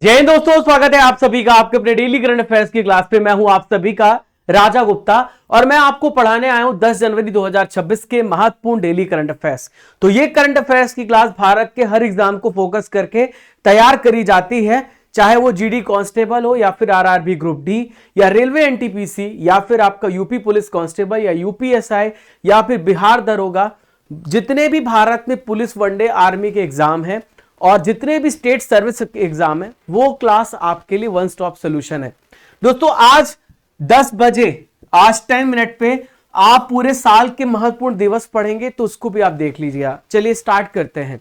जय हिंद दोस्तों, स्वागत है आप सभी का आपके अपने डेली करंट अफेयर्स की क्लास पे। मैं हूं आप सभी का राजा गुप्ता और मैं आपको पढ़ाने आया हूं 10 जनवरी 2026 के महत्वपूर्ण डेली करंट अफेयर्स। तो ये करंट अफेयर्स की क्लास भारत के हर एग्जाम को फोकस करके तैयार करी जाती है, चाहे वो जीडी कांस्टेबल हो या फिर आरआरबी ग्रुप डी या रेलवे एनटीपीसी या फिर आपका यूपी पुलिस कांस्टेबल या यूपीएसआई या फिर बिहार दरोगा। जितने भी भारत में पुलिस वनडे आर्मी के एग्जाम हैं और जितने भी स्टेट सर्विस एग्जाम है वो क्लास आपके लिए वन स्टॉप सोल्यूशन है। दोस्तों आज 10 बजे आज 10 मिनट पे आप पूरे साल के महत्वपूर्ण दिवस पढ़ेंगे, तो उसको भी आप देख लीजिए। चलिए स्टार्ट करते हैं।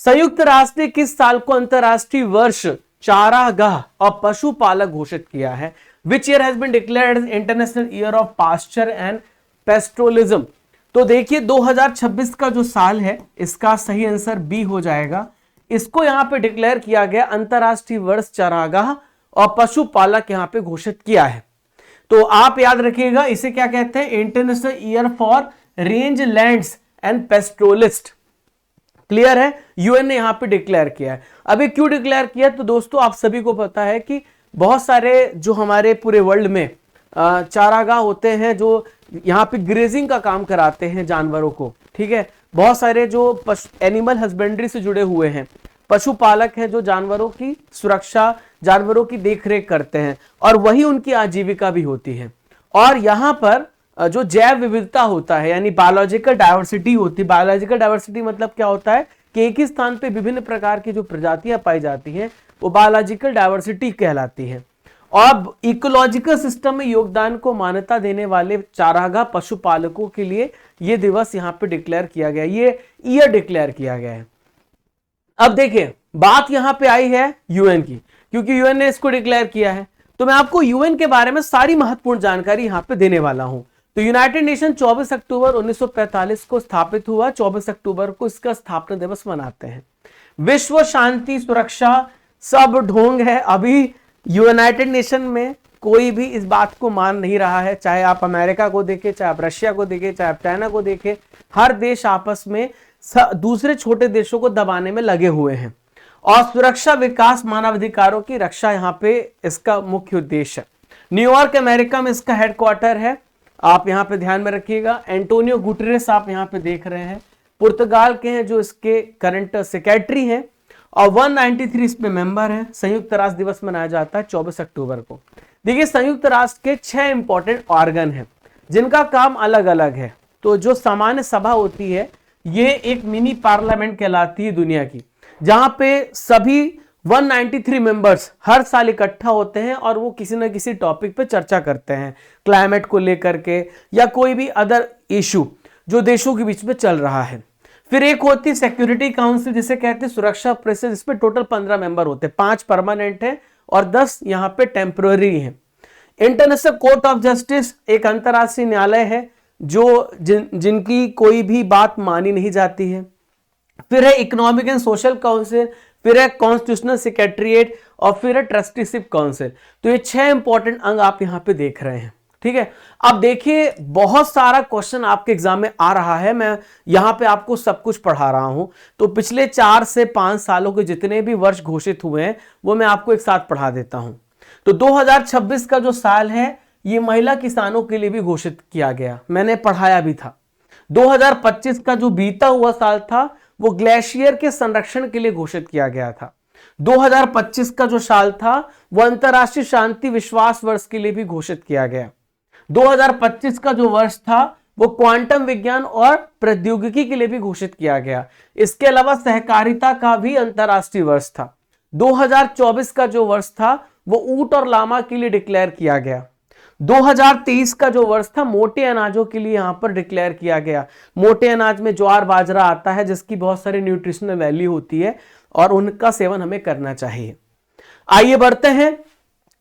संयुक्त राष्ट्र ने किस साल को अंतरराष्ट्रीय वर्ष चारागाह और पशुपालक घोषित किया है? Which year has been declared as international year of pasture and pastoralism? तो देखिए 2026 का जो साल है इसका सही आंसर बी हो जाएगा। इसको यहां पे डिक्लेयर किया गया अंतरराष्ट्रीय वर्ष चारागाह और पशुपालक यहां पे घोषित किया है। तो आप याद रखिएगा इसे क्या कहते हैं, international year for range lands and pastoralist. Clear है, यूएन ने यहां पे डिक्लेयर किया है। अभी क्यों डिक्लेयर किया? तो दोस्तों आप सभी को पता है कि बहुत सारे जो हमारे पूरे वर्ल्ड में चारागाह होते हैं जो यहाँ पे ग्रेजिंग का काम कराते हैं जानवरों को, ठीक है। बहुत सारे जो एनिमल हस्बेंड्री से जुड़े हुए हैं पशुपालक हैं जो जानवरों की सुरक्षा, जानवरों की देखरेख करते हैं और वही उनकी आजीविका भी होती है। और यहाँ पर जो जैव विविधता होता है यानी बायोलॉजिकल डाइवर्सिटी होती है। बायोलॉजिकल डाइवर्सिटी मतलब क्या होता है कि एक ही स्थान पे विभिन्न प्रकार की जो प्रजातियां पाई जाती हैं वो बायोलॉजिकल डाइवर्सिटी कहलाती है। और इकोलॉजिकल सिस्टम में योगदान को मान्यता देने वाले चारागाह पशुपालकों के लिए यह दिवस यहां पे डिक्लेयर किया गया, ये ईयर डिक्लेयर किया गया है। अब देखिए बात यहां पे आई है यूएन की, क्योंकि यूएन ने इसको डिक्लेयर किया है तो मैं आपको यूएन के बारे में सारी महत्वपूर्ण जानकारी यहां पे देने वाला हूं। तो यूनाइटेड नेशन 24 अक्टूबर 1945 को स्थापित हुआ। 24 अक्टूबर को इसका स्थापना दिवस मनाते हैं। विश्व शांति सुरक्षा सब ढोंग है। अभी यूनाइटेड नेशन में कोई भी इस बात को मान नहीं रहा है, चाहे आप अमेरिका को देखें, चाहे आप रशिया को देखें, चाहे आप चाइना को देखें, हर देश आपस में दूसरे छोटे देशों को दबाने में लगे हुए हैं। और सुरक्षा, विकास, मानवाधिकारों की रक्षा यहाँ पे इसका मुख्य उद्देश्य है। न्यूयॉर्क अमेरिका में इसका हेडक्वार्टर है, आप यहाँ पे ध्यान में रखिएगा। एंटोनियो गुटेरेस आप यहाँ पे देख रहे हैं, पुर्तगाल के हैं जो इसके करंट सेक्रेटरी हैं और 193 इसमें मेंबर है। संयुक्त राष्ट्र दिवस मनाया जाता है 24 अक्टूबर को। देखिए संयुक्त राष्ट्र के 6 इंपॉर्टेंट ऑर्गन हैं जिनका काम अलग अलग है। तो जो सामान्य सभा होती है ये एक मिनी पार्लियामेंट कहलाती है दुनिया की, जहां पे सभी 193 मेंबर्स हर साल इकट्ठा होते हैं और वो किसी ना किसी टॉपिक पे चर्चा करते हैं, क्लाइमेट को लेकर के या कोई भी अदर इशू जो देशों के बीच में चल रहा है। फिर एक होती है सिक्योरिटी काउंसिल जिसे कहते हैं सुरक्षा परिषद, जिसमें टोटल 15 मेंबर होते हैं, 5 परमानेंट है और 10 यहाँ पे टेम्पररी है। इंटरनेशनल कोर्ट ऑफ जस्टिस एक अंतरराष्ट्रीय न्यायालय है जो जिनकी कोई भी बात मानी नहीं जाती है। फिर है इकोनॉमिक एंड सोशल काउंसिल, फिर है कॉन्स्टिट्यूशनल सेक्रेटरीट और फिर है ट्रस्टीशिप काउंसिल। तो ये 6 इंपॉर्टेंट अंग आप यहाँ पे देख रहे हैं, ठीक है। अब देखिए बहुत सारा क्वेश्चन आपके एग्जाम में आ रहा है, मैं यहां पे आपको सब कुछ पढ़ा रहा हूं। तो पिछले 4 से 5 सालों के जितने भी वर्ष घोषित हुए हैं वो मैं आपको एक साथ पढ़ा देता हूं। तो 2026 का जो साल है ये महिला किसानों के लिए भी घोषित किया गया, मैंने पढ़ाया भी था। 2025 का जो बीता हुआ साल था वो ग्लेशियर के संरक्षण के लिए घोषित किया गया था। 2025 का जो साल था वो अंतरराष्ट्रीय शांति विश्वास वर्ष के लिए भी घोषित किया गया। 2025 का जो वर्ष था वो क्वांटम विज्ञान और प्रौद्योगिकी के लिए भी घोषित किया गया। इसके अलावा सहकारिता का भी अंतरराष्ट्रीय वर्ष था। 2024 का जो वर्ष था वो ऊंट और लामा के लिए डिक्लेयर किया गया। 2023 का जो वर्ष था मोटे अनाजों के लिए यहां पर डिक्लेयर किया गया। मोटे अनाज में ज्वार बाजरा आता है जिसकी बहुत सारी न्यूट्रिशनल वैल्यू होती है और उनका सेवन हमें करना चाहिए। आइए बढ़ते हैं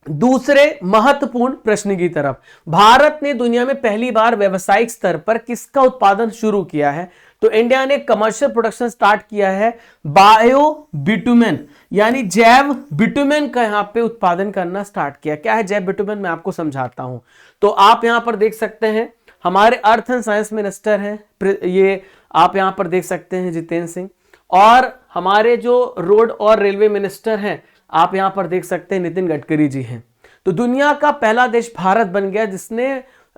दूसरे महत्वपूर्ण प्रश्न की तरफ। भारत ने दुनिया में पहली बार व्यवसायिक स्तर पर किसका उत्पादन शुरू किया है? तो इंडिया ने कमर्शियल प्रोडक्शन स्टार्ट किया है बायो बिटुमेन यानी जैव बिटुमेन का यहां पे उत्पादन करना स्टार्ट किया। क्या है जैव बिटुमेन, मैं आपको समझाता हूं। तो आप यहां पर देख सकते हैं हमारे अर्थ एंड साइंस मिनिस्टर हैं, ये आप यहां पर देख सकते हैं जितेंद्र सिंह, और हमारे जो रोड और रेलवे मिनिस्टर हैं आप यहां पर देख सकते हैं नितिन गडकरी जी हैं। तो दुनिया का पहला देश भारत बन गया जिसने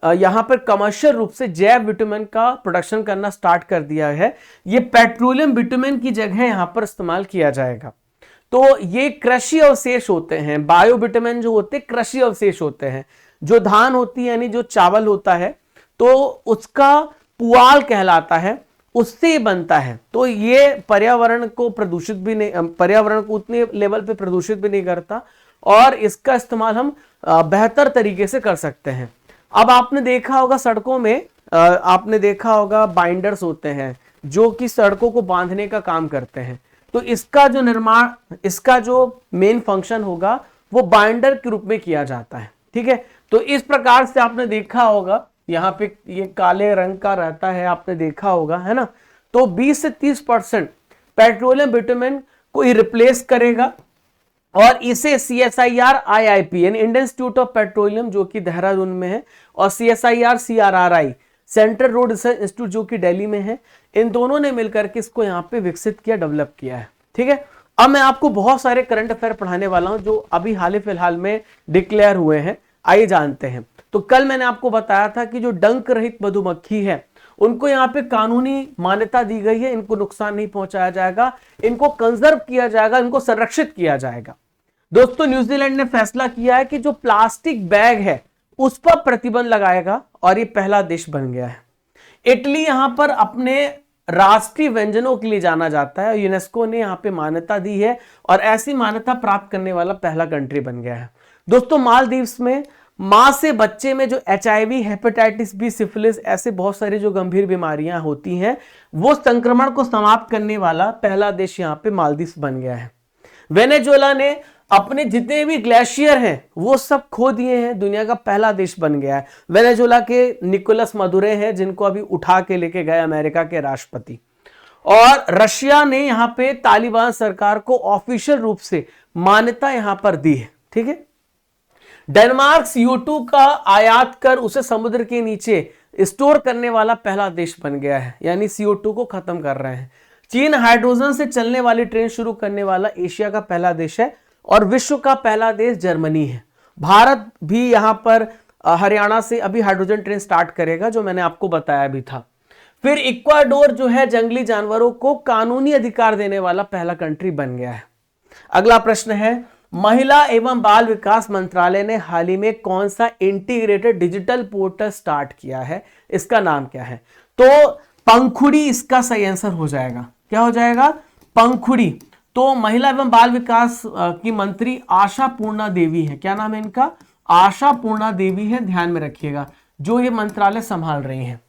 यहां पर कमर्शियल रूप से जैव बिटुमेन का प्रोडक्शन करना स्टार्ट कर दिया है। ये पेट्रोलियम बिटुमेन की जगह यहां पर इस्तेमाल किया जाएगा। तो ये कृषि अवशेष होते हैं, बायो बिटुमेन जो होते हैं कृषि अवशेष होते हैं। जो धान होती है यानी जो चावल होता है तो उसका पुआल कहलाता है, उससे ही बनता है। तो ये पर्यावरण को प्रदूषित भी नहीं, पर्यावरण को उतने लेवल पे प्रदूषित भी नहीं करता और इसका इस्तेमाल हम बेहतर तरीके से कर सकते हैं। अब आपने देखा होगा सड़कों में आपने देखा होगा बाइंडर्स होते हैं जो कि सड़कों को बांधने का काम करते हैं। तो इसका जो निर्माण, इसका जो मेन फंक्शन होगा वो बाइंडर के रूप में किया जाता है। ठीक है, तो इस प्रकार से आपने देखा होगा यहाँ पे ये काले रंग का रहता है, आपने देखा होगा, है ना। तो 20 से 30% पेट्रोलियम बिटुमेन को ही रिप्लेस करेगा और इसे CSIR IIP यानी इंडियन इंस्टीट्यूट ऑफ पेट्रोलियम जो कि देहरादून में है और CSIR CRRI central road research institute जो कि दिल्ली में है, इन दोनों ने मिलकर के इसको यहाँ पे विकसित किया, डेवलप किया है। ठीक है, अब मैं आपको बहुत सारे करंट अफेयर पढ़ाने वाला हूं जो अभी हाल ही फिलहाल में डिक्लेयर हुए हैं। आइए जानते हैं। तो कल मैंने आपको बताया था कि जो डंक रहित मधुमक्खी है उनको यहाँ पे कानूनी मान्यता दी गई है, इनको नुकसान नहीं पहुंचाया जाएगा, इनको कंजर्व किया जाएगा, इनको संरक्षित किया जाएगा। दोस्तों न्यूजीलैंड ने फैसला किया है कि जो प्लास्टिक बैग है उस पर प्रतिबंध लगाएगा और ये पहला देश बन गया है। इटली यहां पर अपने राष्ट्रीय व्यंजनों के लिए जाना जाता है, यूनेस्को ने यहां पे मान्यता दी है और ऐसी मान्यता प्राप्त करने वाला पहला कंट्री बन गया है। दोस्तों मालदीव्स में मां से बच्चे में जो HIV, हेपेटाइटिस बी, सिफिलिस, ऐसे बहुत सारी जो गंभीर बीमारियां होती हैं वो संक्रमण को समाप्त करने वाला पहला देश यहां पे मालदीव्स बन गया है। वेनेजुएला ने अपने जितने भी ग्लेशियर हैं वो सब खो दिए हैं, दुनिया का पहला देश बन गया है। वेनेजुएला के निकोलस मदुरो हैं जिनको अभी उठा के लेके गए अमेरिका के राष्ट्रपति। और रशिया ने यहां पे तालिबान सरकार को ऑफिशियल रूप से मान्यता यहां पर दी है। ठीक है, डेनमार्क CO2 का आयात कर उसे समुद्र के नीचे स्टोर करने वाला पहला देश बन गया है, यानी CO2 को खत्म कर रहे हैं। चीन हाइड्रोजन से चलने वाली ट्रेन शुरू करने वाला एशिया का पहला देश है और विश्व का पहला देश जर्मनी है। भारत भी यहां पर हरियाणा से अभी हाइड्रोजन ट्रेन स्टार्ट करेगा जो मैंने आपको बताया भी था। फिर इक्वाडोर जो है जंगली जानवरों को कानूनी अधिकार देने वाला पहला कंट्री बन गया है। अगला प्रश्न है, महिला एवं बाल विकास मंत्रालय ने हाल ही में कौन सा इंटीग्रेटेड डिजिटल पोर्टल स्टार्ट किया है, इसका नाम क्या है? तो पंखुड़ी इसका सही आंसर हो जाएगा। क्या हो जाएगा? पंखुड़ी। तो महिला एवं बाल विकास की मंत्री आशा पूर्णा देवी है। क्या नाम है इनका? आशा पूर्णा देवी है, ध्यान में रखिएगा, जो ये मंत्रालय संभाल रही हैं।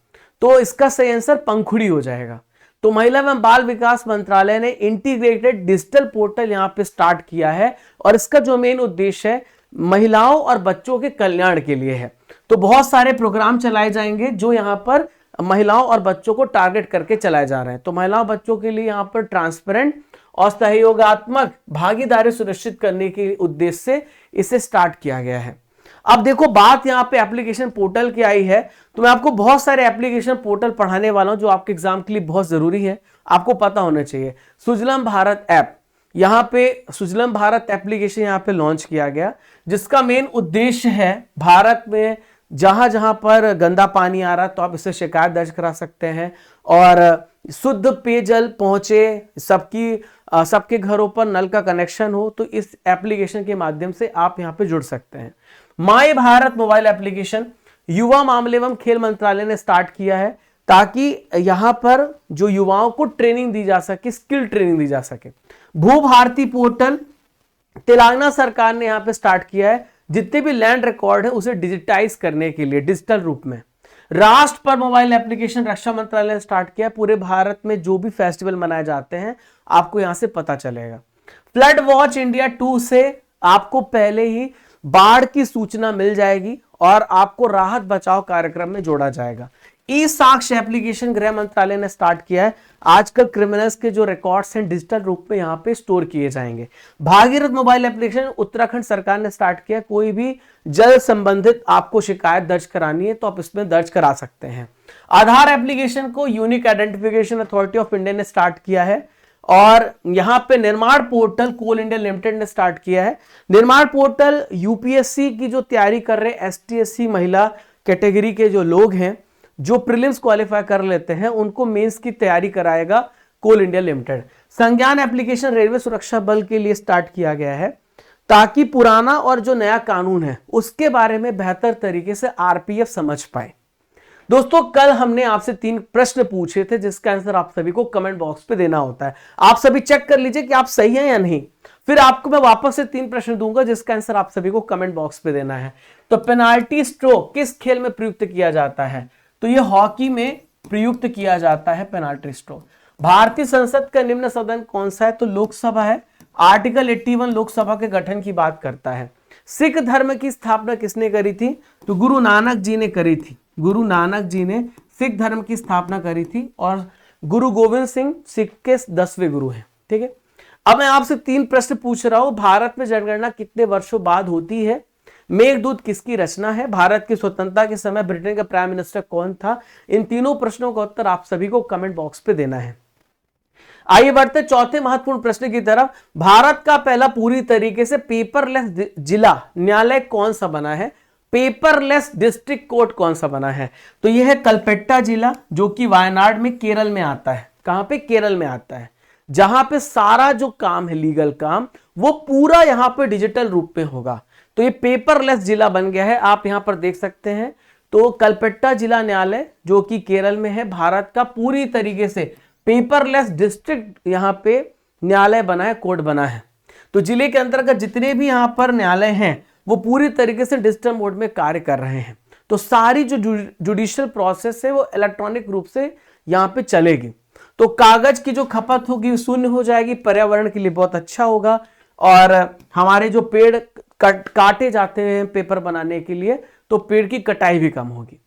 तो इसका सही आंसर पंखुड़ी हो जाएगा। तो महिला एवं बाल विकास मंत्रालय ने इंटीग्रेटेड डिजिटल पोर्टल यहां पे स्टार्ट किया है और इसका जो मेन उद्देश्य है महिलाओं और बच्चों के कल्याण के लिए है। तो बहुत सारे प्रोग्राम चलाए जाएंगे जो यहां पर महिलाओं और बच्चों को टारगेट करके चलाए जा रहे हैं। तो महिलाओं बच्चों के लिए यहां पर ट्रांसपेरेंट और सहयोगात्मक भागीदारी सुनिश्चित करने के उद्देश्य से इसे स्टार्ट किया गया है। अब देखो बात यहां पे एप्लीकेशन पोर्टल की आई है, तो मैं आपको बहुत सारे एप्लीकेशन पोर्टल पढ़ाने वाला हूं जो आपके एग्जाम के लिए बहुत जरूरी है, आपको पता होना चाहिए। सुजलाम भारत ऐप, यहां पे सुजलाम भारत एप्लीकेशन यहां पे लॉन्च किया गया, जिसका मेन उद्देश्य है भारत में जहां जहां पर गंदा पानी आ रहा है तो आप इससे शिकायत दर्ज करा सकते हैं और शुद्ध पेयजल पहुंचे, सबके घरों पर नल का कनेक्शन हो, तो इस एप्लीकेशन के माध्यम से आप यहां पे जुड़ सकते हैं। माय भारत मोबाइल एप्लीकेशन युवा मामले एवं खेल मंत्रालय ने स्टार्ट किया है ताकि यहां पर जो युवाओं को ट्रेनिंग दी जा सके, स्किल ट्रेनिंग दी जा सके। भू भारती पोर्टल तेलंगाना सरकार ने यहां पे स्टार्ट किया है, जितने भी लैंड रिकॉर्ड है उसे डिजिटाइज करने के लिए डिजिटल रूप में। राष्ट्र पर मोबाइल एप्लीकेशन रक्षा मंत्रालय ने स्टार्ट किया, पूरे भारत में जो भी फेस्टिवल मनाए जाते हैं आपको यहां से पता चलेगा। फ्लड वॉच इंडिया 2 से आपको पहले ही बाढ़ की सूचना मिल जाएगी और आपको राहत बचाव कार्यक्रम में जोड़ा जाएगा। ई साक्ष्य एप्लीकेशन गृह मंत्रालय ने स्टार्ट किया है, आजकल क्रिमिनल्स के जो रिकॉर्ड्स हैं डिजिटल रूप में यहां पे स्टोर किए जाएंगे। भागीरथ मोबाइल एप्लीकेशन उत्तराखंड सरकार ने स्टार्ट किया, कोई भी जल संबंधित आपको शिकायत दर्ज करानी है तो आप इसमें दर्ज करा सकते हैं। आधार एप्लीकेशन को unique identification authority of India ने स्टार्ट किया है और यहां पे निर्माण पोर्टल कोल इंडिया लिमिटेड ने स्टार्ट किया है। निर्माण पोर्टल यूपीएससी की जो तैयारी कर रहे एसटी/एससी महिला कैटेगरी के जो लोग हैं, जो प्रीलिम्स क्वालिफाई कर लेते हैं, उनको मेंस की तैयारी कराएगा कोल इंडिया लिमिटेड। संज्ञान एप्लीकेशन रेलवे सुरक्षा बल के लिए स्टार्ट किया गया है ताकि पुराना और जो नया कानून है उसके बारे में बेहतर तरीके से आरपीएफ समझ पाए। दोस्तों, कल हमने आपसे 3 प्रश्न पूछे थे जिसका आंसर आप सभी को कमेंट बॉक्स पे देना होता है। आप सभी चेक कर लीजिए कि आप सही हैं या नहीं, फिर आपको मैं वापस से 3 प्रश्न दूंगा जिसका आंसर आप सभी को कमेंट बॉक्स पे देना है। तो पेनाल्टी स्ट्रोक किस खेल में प्रयुक्त किया जाता है? तो यह हॉकी में प्रयुक्त किया जाता है पेनाल्टी स्ट्रोक। भारतीय संसद का निम्न सदन कौन सा है? तो लोकसभा है। आर्टिकल 81 लोकसभा के गठन की बात करता है। सिख धर्म की स्थापना किसने करी थी? तो गुरु नानक जी ने करी थी। गुरु नानक जी ने सिख धर्म की स्थापना करी थी और गुरु गोविंद सिंह सिख के 10वें गुरु हैं। ठीक है, अब मैं आपसे 3 प्रश्न पूछ रहा हूं। भारत में जनगणना कितने वर्षों बाद होती है? मेघदूत किसकी रचना है? भारत की स्वतंत्रता के समय ब्रिटेन का प्राइम मिनिस्टर कौन था? इन तीनों प्रश्नों का उत्तर आप सभी को कमेंट बॉक्स पे देना है। आइए बढ़ते चौथे महत्वपूर्ण प्रश्न की तरफ। भारत का पहला पूरी तरीके से पेपरलेस जिला न्यायालय कौन सा बना है? पेपरलेस डिस्ट्रिक्ट कोर्ट कौन सा बना है? तो यह है कलपेट्टा जिला, जो कि वायनाड में केरल में आता है। कहां पे? केरल में आता है, जहां पे सारा जो काम है लीगल काम वो पूरा यहां पे डिजिटल रूप में होगा। तो ये पेपरलेस जिला बन गया है, आप यहां पर देख सकते हैं। तो कलपेट्टा जिला न्यायालय जो कि केरल में है, भारत का पूरी तरीके से पेपरलेस डिस्ट्रिक्ट यहां पे न्यायालय बना है, कोर्ट बना है। तो जिले के अंतर्गत जितने भी यहां पर न्यायालय हैं वो पूरी तरीके से डिजिटल मोड में कार्य कर रहे हैं। तो सारी जो जुडिशियल प्रोसेस है वो इलेक्ट्रॉनिक रूप से यहां पे चलेगी। तो कागज की जो खपत होगी शून्य हो जाएगी, पर्यावरण के लिए बहुत अच्छा होगा। और हमारे जो पेड़ काटे जाते हैं पेपर बनाने के लिए, तो पेड़ की कटाई भी कम होगी।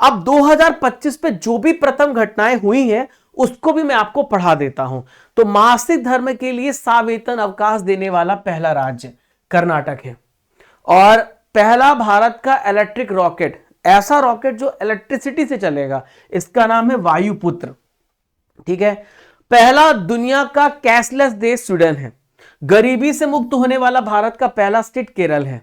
अब 2025 पे जो भी प्रथम घटनाएं हुई हैं उसको भी मैं आपको पढ़ा देता हूं। तो मासिक धर्म के लिए सवेतन अवकाश देने वाला पहला राज्य कर्नाटक है। और पहला भारत का इलेक्ट्रिक रॉकेट, ऐसा रॉकेट जो इलेक्ट्रिसिटी से चलेगा, इसका नाम है वायुपुत्र। ठीक है, पहला दुनिया का कैशलेस देश स्वीडन है। गरीबी से मुक्त होने वाला भारत का पहला स्टेट केरल है।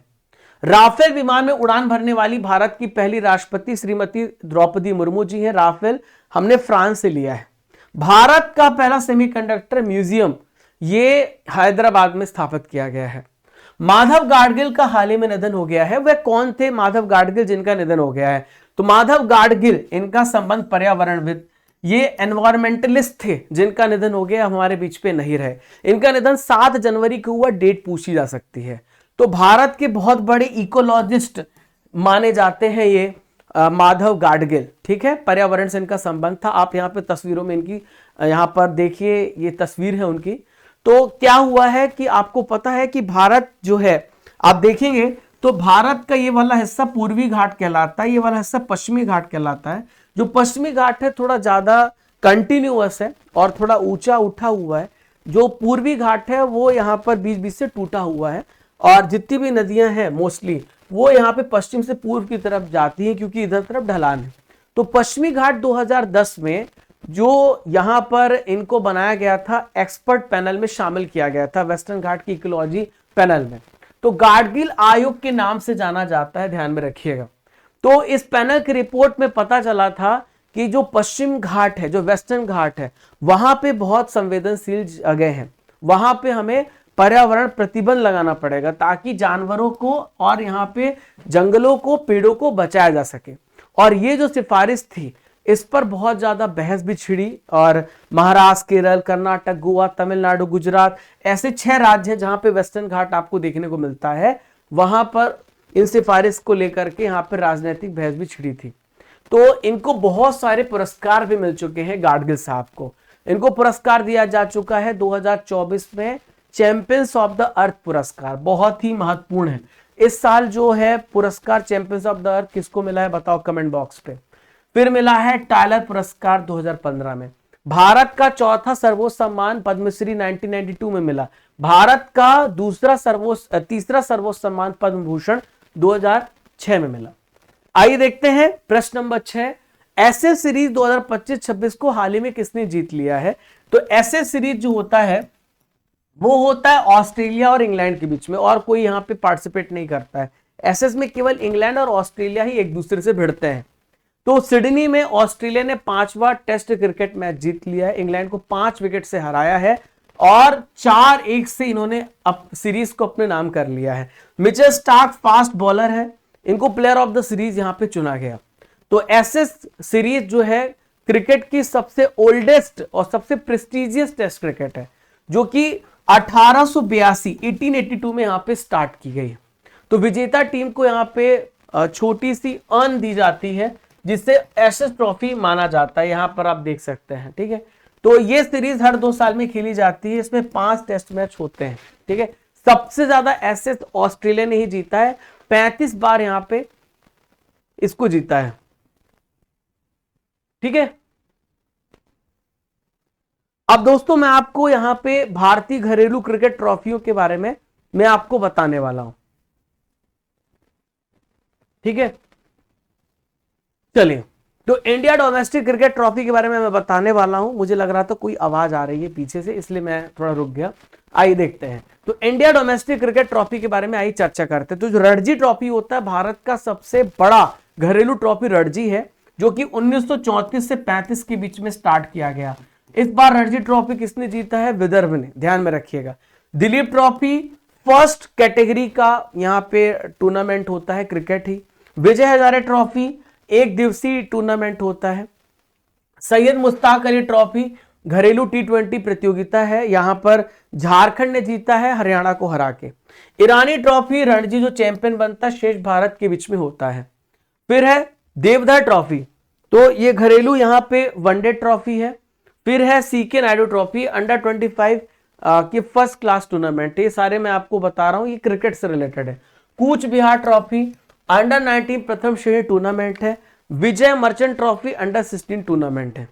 राफेल विमान में उड़ान भरने वाली भारत की पहली राष्ट्रपति श्रीमती द्रौपदी मुर्मू जी हैं। राफेल हमने फ्रांस से लिया है। भारत का पहला सेमीकंडक्टर म्यूजियम ये हैदराबाद में स्थापित किया गया है। माधव गाडगिल का हाल ही में निधन हो गया है। वह कौन थे माधव गाडगिल जिनका निधन हो गया है? तो माधव गाडगिल, इनका संबंध पर्यावरणविद, ये एनवायरमेंटलिस्ट थे जिनका निधन हो गया, हमारे बीच पे नहीं रहे। इनका निधन 7 जनवरी को हुआ, डेट पूछी जा सकती है। तो भारत के बहुत बड़े इकोलॉजिस्ट माने जाते हैं ये माधव गाडगिल। ठीक है, पर्यावरण से इनका संबंध था। आप यहाँ पे तस्वीरों में इनकी यहाँ पर देखिए, ये तस्वीर है उनकी। तो क्या हुआ है कि आपको पता है कि भारत जो है, आप देखेंगे तो भारत का ये वाला हिस्सा पूर्वी घाट कहलाता है, ये वाला हिस्सा पश्चिमी घाट कहलाता है। जो पश्चिमी घाट है थोड़ा ज्यादा कंटिन्यूअस है और थोड़ा ऊंचा उठा हुआ है। जो पूर्वी घाट है वो यहाँ पर बीच बीच से टूटा हुआ है। और जितनी भी नदियां हैं मोस्टली वो यहाँ पे पश्चिम से पूर्व की तरफ जाती हैं, क्योंकि इधर तरफ ढलान है। तो पश्चिमी घाट 2010 में जो यहाँ पर इनको बनाया गया था, एक्सपर्ट पैनल में शामिल किया गया था, वेस्टर्न घाट की इकोलॉजी पैनल में। तो गाडगिल आयोग के नाम से जाना जाता है, ध्यान में रखिएगा। तो इस पैनल की रिपोर्ट में पता चला था कि जो पश्चिम घाट है, जो वेस्टर्न घाट है, वहां पे बहुत संवेदनशील जगह है। वहां पे हमें पर्यावरण प्रतिबंध लगाना पड़ेगा ताकि जानवरों को और यहाँ पे जंगलों को, पेड़ों को बचाया जा सके। और ये जो सिफारिश थी इस पर बहुत ज्यादा बहस भी छिड़ी और महाराष्ट्र, केरल, कर्नाटक, गोवा, तमिलनाडु, गुजरात, ऐसे 6 राज्य हैं जहां पे वेस्टर्न घाट आपको देखने को मिलता है। वहां पर इन सिफारिश को लेकर के यहाँ पर राजनीतिक बहस भी छिड़ी थी। तो इनको बहुत सारे पुरस्कार भी मिल चुके हैं। गाडगिल साहब को इनको पुरस्कार दिया जा चुका है 2024 में, चैंपियंस ऑफ द अर्थ पुरस्कार, बहुत ही महत्वपूर्ण है। इस साल जो है पुरस्कार चैंपियंस ऑफ द अर्थ किसको मिला है बताओ कमेंट बॉक्स पे। फिर मिला है टाइलर पुरस्कार 2015 में। भारत का चौथा सर्वोच्च सम्मान पद्मश्री 1992 में मिला। भारत का तीसरा सर्वोच्च सम्मान पद्म भूषण 2006 में मिला। आइए देखते हैं प्रश्न नंबर 6। एसएस सीरीज 2025-26 को हाल ही में किसने जीत लिया है? तो एसएस सीरीज जो होता है वो होता है ऑस्ट्रेलिया और इंग्लैंड के बीच में, और कोई यहां पे पार्टिसिपेट नहीं करता है। एसएस में केवल इंग्लैंड और ऑस्ट्रेलिया ही एक दूसरे से भिड़ते हैं। तो सिडनी में ऑस्ट्रेलिया ने 5वां टेस्ट क्रिकेट मैच जीत लिया है, इंग्लैंड को 5 विकेट से हराया है और 4-1 से इन्होंने अब सीरीज को अपने नाम कर लिया है। मिचेल स्टार्क फास्ट बॉलर है, इनको प्लेयर ऑफ द सीरीज यहां पे चुना गया। तो एसएस सीरीज जो है क्रिकेट की सबसे ओल्डेस्ट और सबसे प्रेस्टिजियस टेस्ट क्रिकेट है, जो कि 1882 में यहां पे स्टार्ट की गई। तो विजेता टीम को यहां पे छोटी सी अर्न दी जाती है, जिससे एसएस ट्रॉफी माना जाता है, यहां पर आप देख सकते हैं। ठीक है, तो ये सीरीज हर 2 साल में खेली जाती है, इसमें 5 टेस्ट मैच होते हैं। ठीक है, सबसे ज्यादा एसएस ऑस्ट्रेलिया ने ही जीता है, 35 बार यहां पे इसको जीता है। ठीक है, अब दोस्तों मैं आपको यहां पे भारतीय घरेलू क्रिकेट ट्रॉफियों के बारे में मैं आपको बताने वाला हूं। ठीक है, चलिए, तो इंडिया डोमेस्टिक क्रिकेट ट्रॉफी के बारे में मैं बताने वाला हूं। मुझे लग रहा था कोई आवाज आ रही है पीछे से, इसलिए मैं थोड़ा रुक गया। आइए देखते हैं, तो इंडिया डोमेस्टिक क्रिकेट ट्रॉफी के बारे में आइए चर्चा करते हैं। तो जो रणजी ट्रॉफी होता है, भारत का सबसे बड़ा घरेलू ट्रॉफी रणजी है, जो कि 1934 से 35 के बीच में स्टार्ट किया गया। इस बार रणजी ट्रॉफी किसने जीता है? विदर्भ ने, ध्यान में रखिएगा। दिलीप ट्रॉफी फर्स्ट कैटेगरी का यहां पे टूर्नामेंट होता है, क्रिकेट ही। विजय हजारे ट्रॉफी एक दिवसीय टूर्नामेंट होता है। सैयद मुश्ताक अली ट्रॉफी घरेलू T20 प्रतियोगिता है, यहां पर झारखंड ने जीता है हरियाणा को हरा के। ईरानी ट्रॉफी रणजी जो चैंपियन बनता है शेष भारत के बीच में होता है। फिर है देवधर ट्रॉफी, तो ये घरेलू यहां पे वनडे ट्रॉफी है। फिर है सीके नायडू ट्रॉफी अंडर 25 की फर्स्ट क्लास टूर्नामेंट। ये सारे मैं आपको बता रहा हूं, ये क्रिकेट से रिलेटेड है। कूच बिहार ट्रॉफी अंडर 19 प्रथम श्रेणी टूर्नामेंट है। Vijay Merchant trophy under 16 tournament है।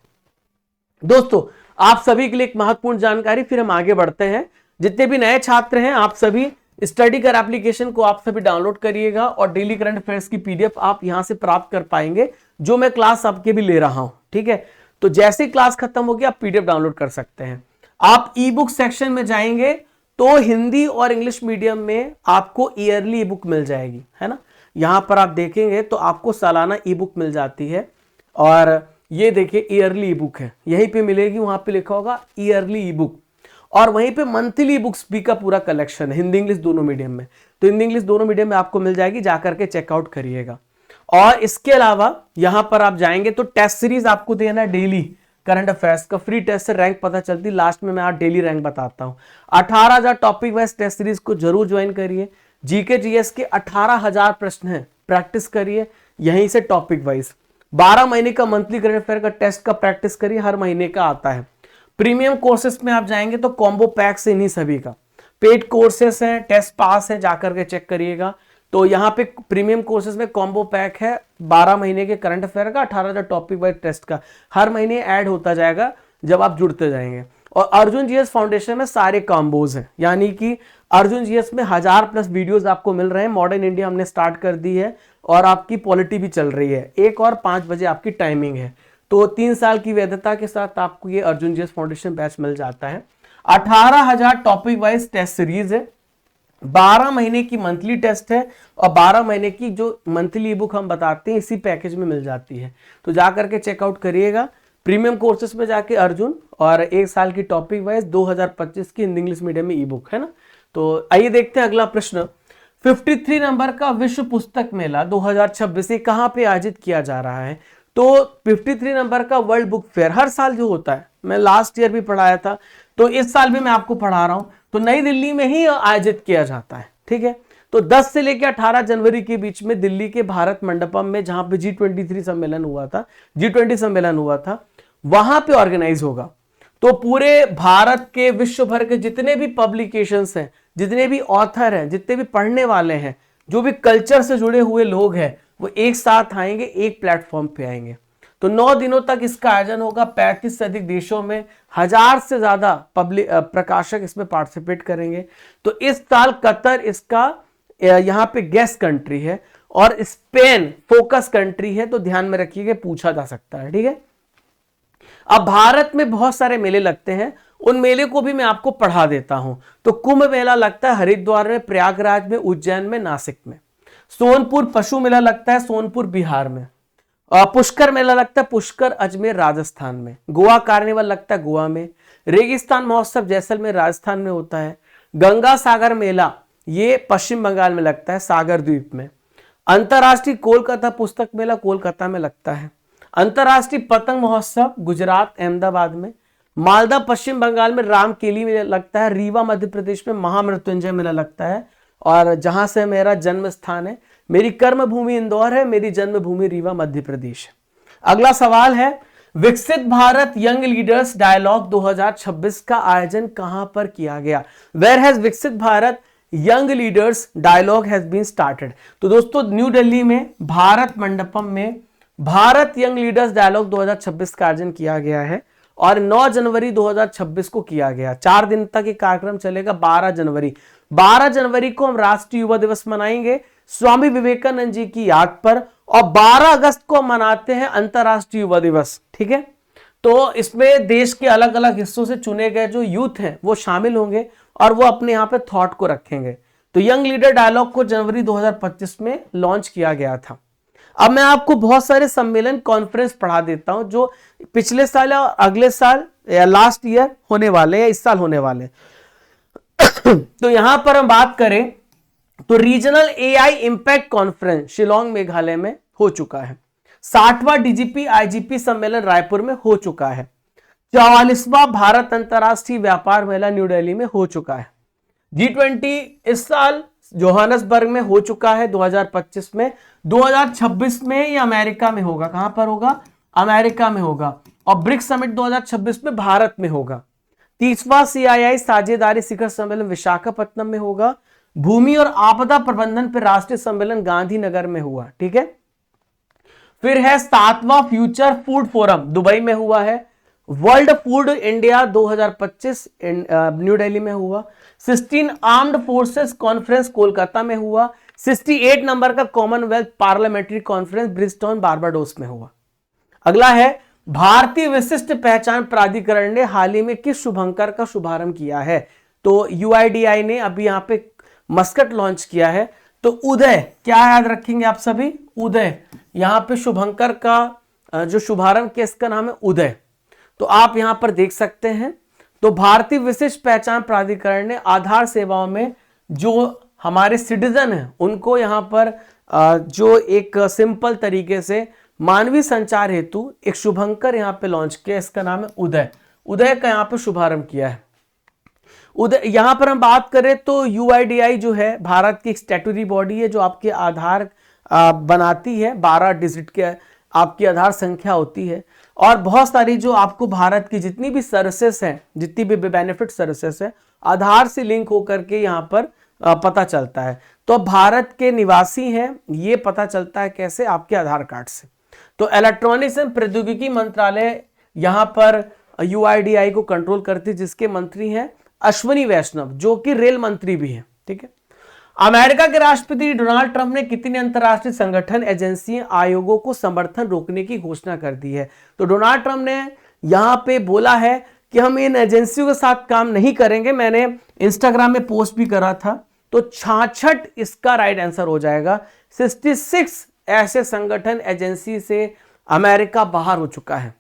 दोस्तों आप सभी के लिए एक महत्वपूर्ण जानकारी, फिर हम आगे बढ़ते हैं। जितने भी नए छात्र हैं, आप सभी स्टडी कर एप्लीकेशन को आप सभी डाउनलोड करिएगा और डेली करंट अफेयर्स की पीडीएफ आप यहां से प्राप्त कर पाएंगे, जो मैं क्लास आपके भी ले रहा हूं। ठीक है, तो जैसे ही क्लास खत्म होगी आप पीडीएफ डाउनलोड कर सकते हैं। आप ई बुक सेक्शन में जाएंगे तो हिंदी और इंग्लिश मीडियम में आपको ईयरली ई बुक मिल जाएगी, है ना। यहां पर आप देखेंगे तो आपको सालाना ई बुक मिल जाती है, और ये देखिए ईयरली ई बुक है, यहीं पे मिलेगी, वहां पे लिखा होगा ईयरली ई बुक। और वहीं पे मंथली बुक्स भी का पूरा कलेक्शन है, हिंदी इंग्लिश दोनों मीडियम में। तो हिंदी इंग्लिश दोनों मीडियम में आपको मिल जाएगी, जाकर के चेकआउट करिएगा। और इसके अलावा यहां पर आप जाएंगे तो टेस्ट सीरीज आपको देना है, डेली करंट अफेयर्स का फ्री टेस्ट से रैंक पता चलती, लास्ट में मैं आज डेली रैंक बताता हूं। 18,000 टॉपिक वाइज टेस्ट सीरीज को जरूर ज्वाइन करिए। जीके जीएस के 18,000 प्रश्न हैं, प्रैक्टिस करिए यहीं से टॉपिक वाइज। 12 महीने का मंथली करंट अफेयर का टेस्ट का प्रैक्टिस करिए, हर महीने का आता है। प्रीमियम कोर्सेस में आप जाएंगे तो कॉम्बो पैक से इन्हीं सभी का। पेड कोर्सेस हैं, टेस्ट पास है, जाकर के चेक करिएगा। तो यहाँ पे प्रीमियम कोर्सेज में कॉम्बो पैक है 12 महीने के करंट अफेयर का, 18,000 टॉपिक वाइज टेस्ट का, हर महीने ऐड होता जाएगा जब आप जुड़ते जाएंगे। और अर्जुन जीएस फाउंडेशन में सारे कॉम्बोज हैं, यानी कि अर्जुन जीएस में 1000+ वीडियोस आपको मिल रहे हैं। मॉडर्न इंडिया हमने स्टार्ट कर दी है और आपकी पॉलिटी भी चल रही है। 1 और 5 बजे आपकी टाइमिंग है, तो 3 साल की वैधता के साथ आपको ये अर्जुन जीएस फाउंडेशन बैच मिल जाता है। 18,000 टॉपिक वाइज टेस्ट सीरीज है, 12 महीने की मंथली टेस्ट है, और 12 महीने की जो मंथली ई बुक हम बताते हैं इसी पैकेज में मिल जाती है। तो जाकर के चेकआउट करिएगा प्रीमियम कोर्सेस में जाके अर्जुन, और 1 साल की टॉपिक वाइज 2025 की हिंदी इंग्लिश मीडियम में ई बुक, है ना। तो आइए देखते हैं अगला प्रश्न। 53 नंबर का विश्व पुस्तक मेला 2026 कहां पे आयोजित किया जा रहा है? तो 53 नंबर का वर्ल्ड बुक फेयर हर साल जो होता है, मैं लास्ट ईयर भी पढ़ाया था, तो इस साल भी मैं आपको पढ़ा रहा हूं, तो नई दिल्ली में ही आयोजित किया जाता है। ठीक है, तो 10 से लेकर 18 जनवरी के बीच में दिल्ली के भारत मंडपम में, जहां पे G20 सम्मेलन हुआ था, वहां पे ऑर्गेनाइज होगा। तो पूरे भारत के, विश्व भर के जितने भी पब्लिकेशंस हैं, जितने भी ऑथर हैं, जितने भी पढ़ने वाले हैं, जो भी कल्चर से जुड़े हुए लोग हैं, वो एक साथ आएंगे, एक प्लेटफॉर्म पे आएंगे। तो 9 दिनों तक इसका आयोजन होगा। 35 से अधिक देशों में 1000 से ज्यादा प्रकाशक इसमें पार्टिसिपेट करेंगे। तो इस साल कतर इसका यहाँ पे गेस्ट कंट्री है, और स्पेन फोकस कंट्री है, तो ध्यान में रखिएगा, पूछा जा सकता है। ठीक है, अब भारत में बहुत सारे मेले लगते हैं, उन मेले को भी मैं आपको पढ़ा देता हूं। तो कुंभ मेला लगता है हरिद्वार में, प्रयागराज में, उज्जैन में, नासिक में। सोनपुर पशु मेला लगता है सोनपुर बिहार में। पुष्कर मेला लगता है पुष्कर अजमेर राजस्थान में। गोवा कार्निवल लगता है गोवा में। रेगिस्तान महोत्सव जैसलमेर राजस्थान में होता है। गंगा सागर मेला ये पश्चिम बंगाल में लगता है, सागर द्वीप में। अंतरराष्ट्रीय कोलकाता पुस्तक मेला कोलकाता में लगता है। अंतरराष्ट्रीय पतंग महोत्सव गुजरात अहमदाबाद में। मालदा पश्चिम बंगाल में रामकेली में लगता है। रीवा मध्य प्रदेश में महामृत्युंजय मेला लगता है, और जहां से मेरा जन्म स्थान है, मेरी कर्म भूमि इंदौर है, मेरी जन्मभूमि रीवा मध्य प्रदेश है। अगला सवाल है, विकसित भारत यंग लीडर्स डायलॉग 2026 का आयोजन कहां पर किया गया? Where has Viksit Bharat young leaders dialogue has been started? तो दोस्तों न्यू दिल्ली में भारत मंडपम में भारत यंग लीडर्स डायलॉग 2026 का आयोजन किया गया है, और 9 जनवरी 2026 को किया गया। 4 दिन तक ये कार्यक्रम चलेगा। 12 जनवरी को हम राष्ट्रीय युवा दिवस मनाएंगे स्वामी विवेकानंद जी की याद पर, और 12 अगस्त को मनाते हैं अंतरराष्ट्रीय युवा दिवस। ठीक है, तो इसमें देश के अलग अलग हिस्सों से चुने गए जो यूथ हैं वो शामिल होंगे, और वो अपने यहाँ पे थॉट को रखेंगे। तो यंग लीडर डायलॉग को जनवरी 2025 में लॉन्च किया गया था। अब मैं आपको बहुत सारे सम्मेलन कॉन्फ्रेंस पढ़ा देता हूं जो पिछले साल और अगले साल या लास्ट ईयर होने वाले या इस साल होने वाले। तो यहां पर हम बात करें तो regional AI impact conference Shillong Meghalaya में हो चुका है। 60वां डीजीपी आईजीपी सम्मेलन रायपुर में हो चुका है। 44वां भारत अंतरराष्ट्रीय व्यापार मेला न्यू दिल्ली में हो चुका है। G20 इस साल जोहानसबर्ग में हो चुका है 2025 में। 2026 में ये अमेरिका में होगा। कहां पर होगा? अमेरिका में होगा। और ब्रिक्स समिट 2026 में भारत में होगा। 30वां CII साझेदारी शिखर सम्मेलन विशाखापट्टनम में होगा। भूमि और आपदा प्रबंधन पर राष्ट्रीय सम्मेलन गांधीनगर में हुआ। ठीक है, फिर है 7वां फ्यूचर फूड फोरम दुबई में हुआ है। World food India 2025 new Delhi में हुआ। 16 आर्म्ड फोर्सेस कॉन्फ्रेंस कोलकाता में हुआ। 68 नंबर का Commonwealth parliamentary conference Bridgestone Barbados में हुआ। अगला है, भारतीय विशिष्ट पहचान प्राधिकरण ने हाल ही में किस शुभंकर का शुभारंभ किया है? तो UIDAI ने अभी यहां पे मस्कट लॉन्च किया है। तो उदय, क्या याद रखेंगे आप सभी? उदय, यहां पे शुभंकर का जो शुभारंभ किया इसका नाम है उदय। तो आप यहां पर देख सकते हैं। तो भारतीय विशिष्ट पहचान प्राधिकरण ने आधार सेवाओं में जो हमारे सिटीजन हैं उनको यहां पर जो एक सिंपल तरीके से मानवीय संचार हेतु एक शुभंकर यहां पे लॉन्च किया, इसका नाम है उदय। उदय का यहां पे शुभारंभ किया है। उदय, यहां पर हम बात करें तो UIDAI जो है भारत की एक स्टैट्यूटरी बॉडी है जो आपके आधार बनाती है। 12 डिजिट के आपकी आधार संख्या होती है, और बहुत सारी जो आपको भारत की जितनी भी सर्विसेस हैं, जितनी भी बेनिफिट सर्विसेस है, आधार से लिंक होकर के यहाँ पर पता चलता है। तो भारत के निवासी हैं ये पता चलता है कैसे? आपके आधार कार्ड से। तो इलेक्ट्रॉनिक्स एवं प्रौद्योगिकी मंत्रालय यहाँ पर UIDAI को कंट्रोल करती है, जिसके मंत्री हैं अश्विनी वैष्णव जो कि रेल मंत्री भी हैं। ठीक है, अमेरिका के राष्ट्रपति डोनाल्ड ट्रंप ने कितनी अंतरराष्ट्रीय संगठन एजेंसी आयोगों को समर्थन रोकने की घोषणा कर दी है? तो डोनाल्ड ट्रंप ने यहां पे बोला है कि हम इन एजेंसियों के साथ काम नहीं करेंगे। मैंने इंस्टाग्राम में पोस्ट भी करा था। तो 66 इसका राइट आंसर हो जाएगा। 66 ऐसे संगठन एजेंसी से अमेरिका बाहर हो चुका है।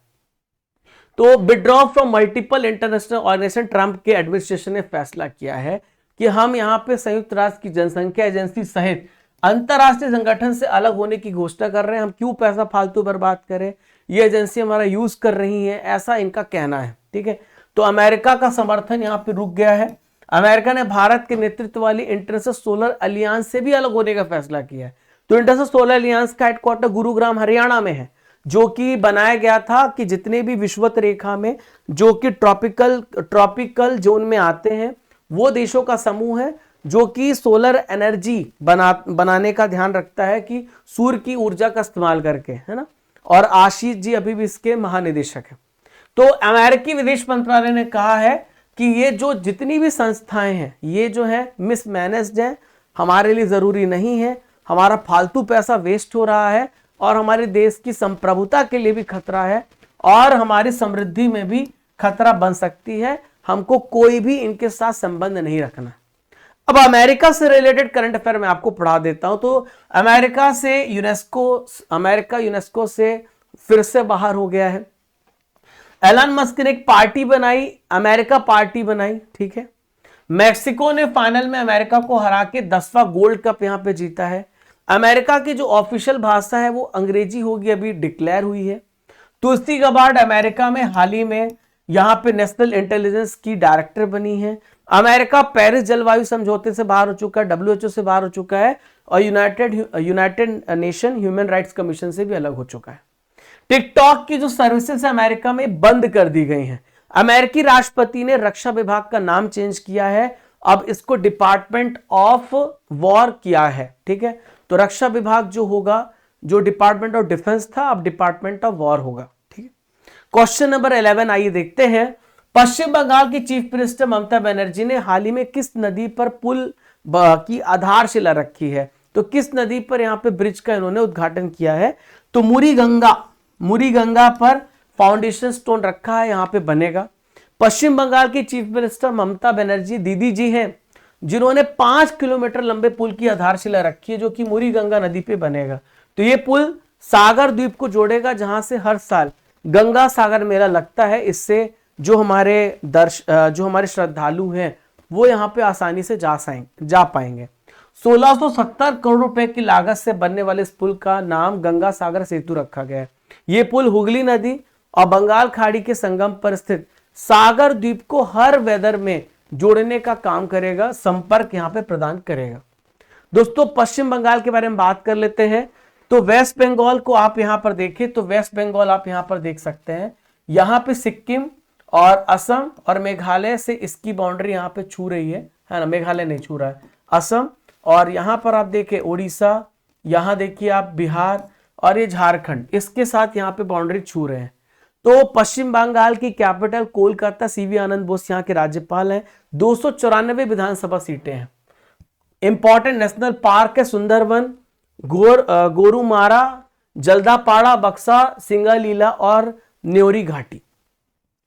तो withdraw from multiple international organization Trump के एडमिनिस्ट्रेशन ने फैसला किया है कि हम यहां पे संयुक्त राष्ट्र की जनसंख्या एजेंसी सहित अंतरराष्ट्रीय संगठन से अलग होने की घोषणा कर रहे हैं। हम क्यों पैसा फालतू बर्बाद करें, ये एजेंसी हमारा यूज कर रही है, ऐसा इनका कहना है। ठीक है, तो अमेरिका का समर्थन यहां पे रुक गया है। अमेरिका ने भारत के नेतृत्व वाली इंटरनेशनल सोलर अलियांस से भी अलग होने का फैसला किया है। तो इंटरनेशनल सोलर अलियांस का हेडक्वार्टर गुरुग्राम हरियाणा में है, जो कि बनाया गया था कि जितने भी विषुवत रेखा में जो कि ट्रॉपिकल जोन में आते हैं वो देशों का समूह है जो कि सोलर एनर्जी बनाने का ध्यान रखता है कि सूर्य की ऊर्जा का इस्तेमाल करके, है ना। और आशीष जी अभी भी इसके महानिदेशक है। तो अमेरिकी विदेश मंत्रालय ने कहा है कि ये जो जितनी भी संस्थाएं हैं ये जो है मिसमैनेज्ड हैं, हमारे लिए जरूरी नहीं है। हमारा फालतू पैसा वेस्ट हो रहा है और हमारे देश की संप्रभुता के लिए भी खतरा है और हमारी समृद्धि में भी खतरा बन सकती है। हमको कोई भी इनके साथ संबंध नहीं रखना। अब अमेरिका से रिलेटेड करंट अफेयर मैं आपको पढ़ा देता हूं। तो अमेरिका यूनेस्को से फिर से बाहर हो गया है। एलन मस्क ने एक पार्टी बनाई, अमेरिका पार्टी बनाई, ठीक है। मैक्सिको ने फाइनल में अमेरिका को हरा के 10वां गोल्ड कप यहां पे जीता है। अमेरिका की जो ऑफिशियल भाषा है वो अंग्रेजी होगी, अभी डिक्लेयर हुई है। तुलसी गबार्ड अमेरिका में हाल ही में यहां पे नेशनल इंटेलिजेंस की डायरेक्टर बनी है। अमेरिका पेरिस जलवायु समझौते से बाहर हो चुका है, WHO से बाहर हो चुका है और United nation human rights commission से भी अलग हो चुका है। टिकटॉक की जो सर्विसेज अमेरिका में बंद कर दी गई हैं। अमेरिकी राष्ट्रपति ने रक्षा विभाग का नाम चेंज किया है, अब इसको डिपार्टमेंट ऑफ वॉर किया है, ठीक है। तो रक्षा विभाग जो होगा, जो डिपार्टमेंट ऑफ डिफेंस था, अब डिपार्टमेंट ऑफ वॉर होगा, ठीक है। क्वेश्चन नंबर 11 आइए देखते हैं। पश्चिम बंगाल की चीफ मिनिस्टर ममता बनर्जी ने हाल ही में किस नदी पर पुल की आधारशिला रखी है? तो किस नदी पर यहां पे ब्रिज का इन्होंने उद्घाटन किया है? तो मुरी गंगा पर फाउंडेशन स्टोन रखा है, यहां पे बनेगा। पश्चिम बंगाल की चीफ मिनिस्टर ममता बनर्जी दीदी जी हैं जिन्होंने 5 किलोमीटर लंबे पुल की आधारशिला रखी है जो कि मुरी गंगा नदी पे बनेगा। तो ये पुल सागर द्वीप को जोड़ेगा जहां से हर साल गंगा सागर मेला लगता है। इससे जो हमारे श्रद्धालु हैं वो यहाँ पे आसानी से जा पाएंगे। 1670 करोड़ रुपए की लागत से बनने वाले इस पुल का नाम गंगा सागर सेतु रखा गया है। ये पुल हुगली नदी और बंगाल खाड़ी के संगम पर स्थित सागर द्वीप को हर वेदर में जोड़ने का काम करेगा, संपर्क यहाँ पे प्रदान करेगा। दोस्तों पश्चिम बंगाल के बारे में बात कर लेते हैं। तो वेस्ट बंगाल को आप यहां पर देखें तो वेस्ट बंगाल आप यहां पर देख सकते हैं, यहां पे सिक्किम और असम और मेघालय से इसकी बाउंड्री यहां पे छू रही है ना, मेघालय नहीं छू रहा है, असम। और यहां पर आप देखें उड़ीसा, यहां देखिए आप बिहार और ये झारखंड इसके साथ यहां पे बाउंड्री छू रहे हैं। तो पश्चिम बंगाल की कैपिटल कोलकाता, सीवी आनंद बोस यहाँ के राज्यपाल हैं। 294 विधानसभा सीटें हैं। इंपॉर्टेंट नेशनल पार्क है सुंदरवन, गोरुमारा, जल्दापाड़ा, बक्सा, सिंगालीला और न्योरी घाटी।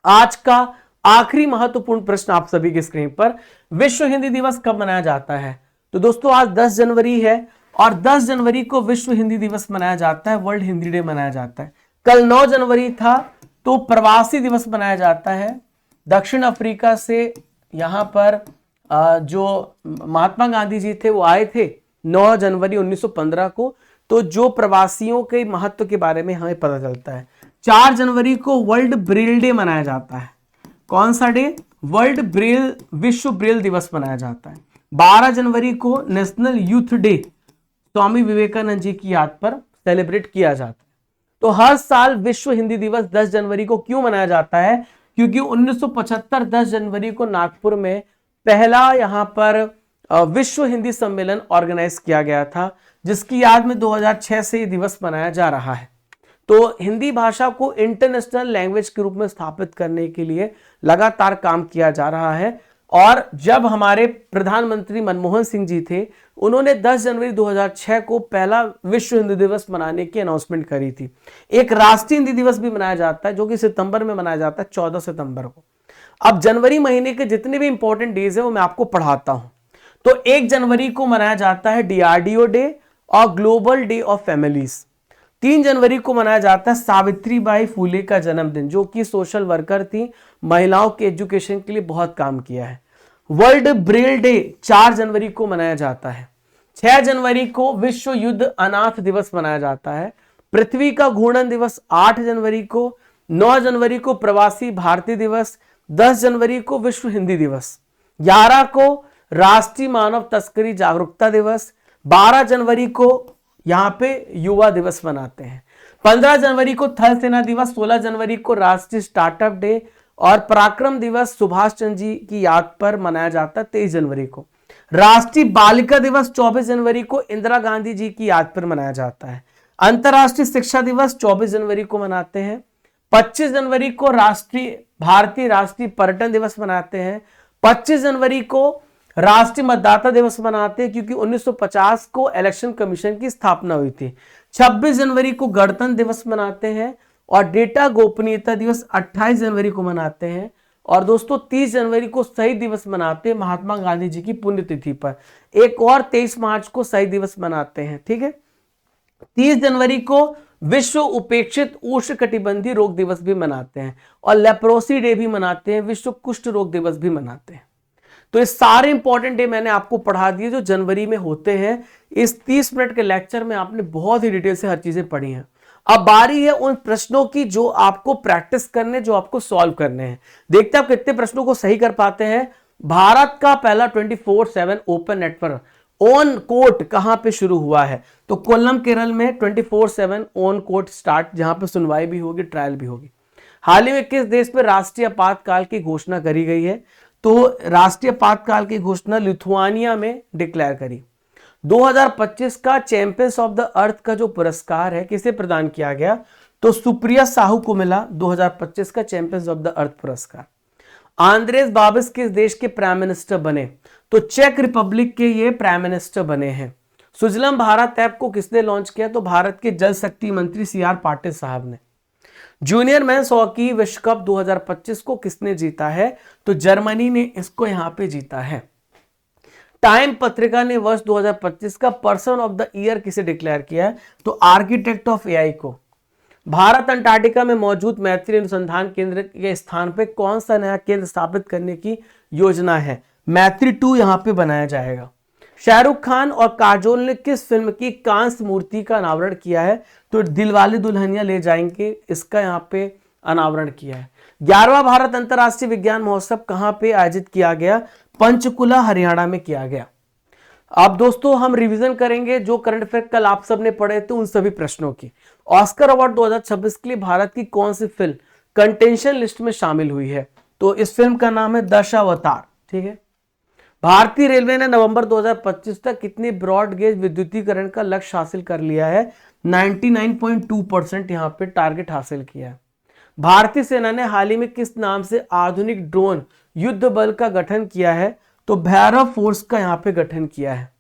आज का आखिरी महत्वपूर्ण प्रश्न आप सभी की स्क्रीन पर, विश्व हिंदी दिवस कब मनाया जाता है? तो दोस्तों आज 10 जनवरी है और 10 जनवरी को विश्व हिंदी दिवस मनाया जाता है, वर्ल्ड हिंदी डे मनाया जाता है। कल 9 जनवरी था तो प्रवासी दिवस मनाया जाता है। दक्षिण अफ्रीका से यहां पर जो महात्मा गांधी जी थे वो आए थे 9 जनवरी 1915 को। तो जो प्रवासियों के महत्व के बारे में हमें पता चलता है। 4 जनवरी को वर्ल्ड ब्रेल डे मनाया जाता है। कौन सा डे? विश्व ब्रेल दिवस मनाया जाता है। 12 जनवरी को national youth day Swami Vivekananda ji की याद पर सेलिब्रेट किया जाता है। तो हर साल विश्व हिंदी दिवस 10 जनवरी को क्यों मनाया जाता है? क्योंकि 1975 10 जनवरी को नागपुर में पहला यहां पर विश्व हिंदी सम्मेलन ऑर्गेनाइज किया गया था, जिसकी याद में 2006 से ये दिवस मनाया जा रहा है। तो हिंदी भाषा को इंटरनेशनल लैंग्वेज के रूप में स्थापित करने के लिए लगातार काम किया जा रहा है। और जब हमारे प्रधानमंत्री मनमोहन सिंह जी थे, उन्होंने 10 जनवरी 2006 को पहला विश्व हिंदी दिवस मनाने की अनाउंसमेंट करी थी। एक राष्ट्रीय हिंदी दिवस भी मनाया जाता है जो कि सितंबर में मनाया जाता है, 14 सितंबर को। अब जनवरी महीने के जितने भी इंपॉर्टेंट डेज है वो मैं आपको पढ़ाता हूं। तो 1 जनवरी को मनाया जाता है DRDO डे और ग्लोबल डे ऑफ फैमिलीज। 3 जनवरी को मनाया जाता है सावित्रीबाई फुले का जन्मदिन, जो कि सोशल वर्कर थी, महिलाओं के एजुकेशन के लिए बहुत काम किया है। वर्ल्ड ब्रेल डे 4 जनवरी को मनाया जाता है। 6 जनवरी को विश्व युद्ध अनाथ दिवस मनाया जाता है। पृथ्वी का घूर्णन दिवस 8 जनवरी को। 9 जनवरी को प्रवासी भारतीय दिवस। 10 जनवरी को विश्व हिंदी दिवस। 11 को राष्ट्रीय मानव तस्करी जागरूकता दिवस। 12 जनवरी को यहां पे युवा दिवस मनाते हैं। 15 जनवरी को थल सेना दिवस। 16 जनवरी को राष्ट्रीय स्टार्टअप डे और पराक्रम दिवस सुभाष चंद्र जी की याद पर मनाया जाता है 23 जनवरी को। राष्ट्रीय बालिका दिवस 24 जनवरी को इंदिरा गांधी जी की याद पर मनाया जाता है। अंतरराष्ट्रीय शिक्षा दिवस 24 जनवरी को मनाते हैं। 25 जनवरी को भारतीय राष्ट्रीय पर्यटन दिवस मनाते हैं। 25 जनवरी को राष्ट्रीय मतदाता दिवस मनाते हैं क्योंकि 1950 को इलेक्शन कमीशन की स्थापना हुई थी। 26 जनवरी को गणतंत्र दिवस मनाते हैं और डेटा गोपनीयता दिवस 28 जनवरी को मनाते हैं। और दोस्तों 30 जनवरी को शहीद दिवस मनाते हैं महात्मा गांधी जी की पुण्यतिथि पर। एक और 23 मार्च को शहीद दिवस मनाते हैं, ठीक है। 30 जनवरी को विश्व उपेक्षित उष्णकटिबंधीय रोग दिवस भी मनाते हैं और लेप्रोसी डे भी मनाते हैं, विश्व कुष्ठ रोग दिवस भी मनाते हैं। तो ये सारे इंपॉर्टेंट डे मैंने आपको पढ़ा दिए जो जनवरी में होते हैं। इस 30 मिनट के लेक्चर में आपने बहुत ही डिटेल से हर चीजें पढ़ी हैं। अब बारी है उन प्रश्नों की जो आपको प्रैक्टिस करने, जो आपको सॉल्व करने हैं। देखते हैं आप कितने प्रश्नों को सही कर पाते हैं। भारत का पहला 24/7 ओपन नेटवर्क ऑन कोर्ट कहां पे शुरू हुआ है? तो कोल्लम केरल में 24/7 ऑन कोर्ट स्टार्ट, जहां पे सुनवाई भी होगी, ट्रायल भी होगी। हाल ही में किस देश में राष्ट्रीय आपातकाल की घोषणा करी गई है? तो राष्ट्रीय आपातकाल की घोषणा लिथुआनिया में डिक्लेयर करी। 2025 का चैंपियंस ऑफ द अर्थ का जो पुरस्कार है किसे प्रदान किया गया? तो सुप्रिया साहू को मिला 2025 का चैंपियंस ऑफ द अर्थ पुरस्कार। आंद्रेस बाबिस किस देश के प्राइम मिनिस्टर बने? तो चेक रिपब्लिक के ये प्राइम मिनिस्टर बने हैं। सुजलम भारत ऐप को किसने लॉन्च किया? तो भारत के जल शक्ति मंत्री CR पाटिल साहब ने। जूनियर मेंस हॉकी विश्व कप 2025 को किसने जीता है? तो जर्मनी ने इसको यहां पे जीता है। टाइम पत्रिका ने वर्ष 2025 का पर्सन ऑफ द ईयर किसे डिक्लेयर किया है? तो आर्किटेक्ट ऑफ AI को। भारत अंटार्कटिका में मौजूद मैत्री अनुसंधान केंद्र के स्थान पे कौन सा नया केंद्र स्थापित करने की योजना है? मैत्री 2 यहां पे बनाया जाएगा। शाहरुख खान और काजोल ने किस फिल्म की कांस्य मूर्ति का अनावरण किया है? तो दिलवाले दुल्हनिया ले जाएंगे, इसका यहां पे अनावरण किया है। 11वां भारत अंतर्राष्ट्रीय विज्ञान महोत्सव कहां पे आयोजित किया गया? पंचकुला हरियाणा में किया गया। अब दोस्तों हम रिवीजन करेंगे जो करंट अफेयर कल आप सबने पढ़े थे उन सभी प्रश्नों की। ऑस्कर अवार्ड 2026 के लिए भारत की कौन सी फिल्म कंटेंशन लिस्ट में शामिल हुई है? तो इस फिल्म का नाम है दशावतार, ठीक है। भारतीय रेलवे ने नवंबर 2025 तक कितनी ब्रॉड गेज विद्युतीकरण का लक्ष्य हासिल कर लिया है? 99.2% यहां पे टारगेट हासिल किया है। भारतीय सेना ने हाल ही में किस नाम से आधुनिक ड्रोन युद्ध बल का गठन किया है? तो भैरव फोर्स का यहां पे गठन किया है।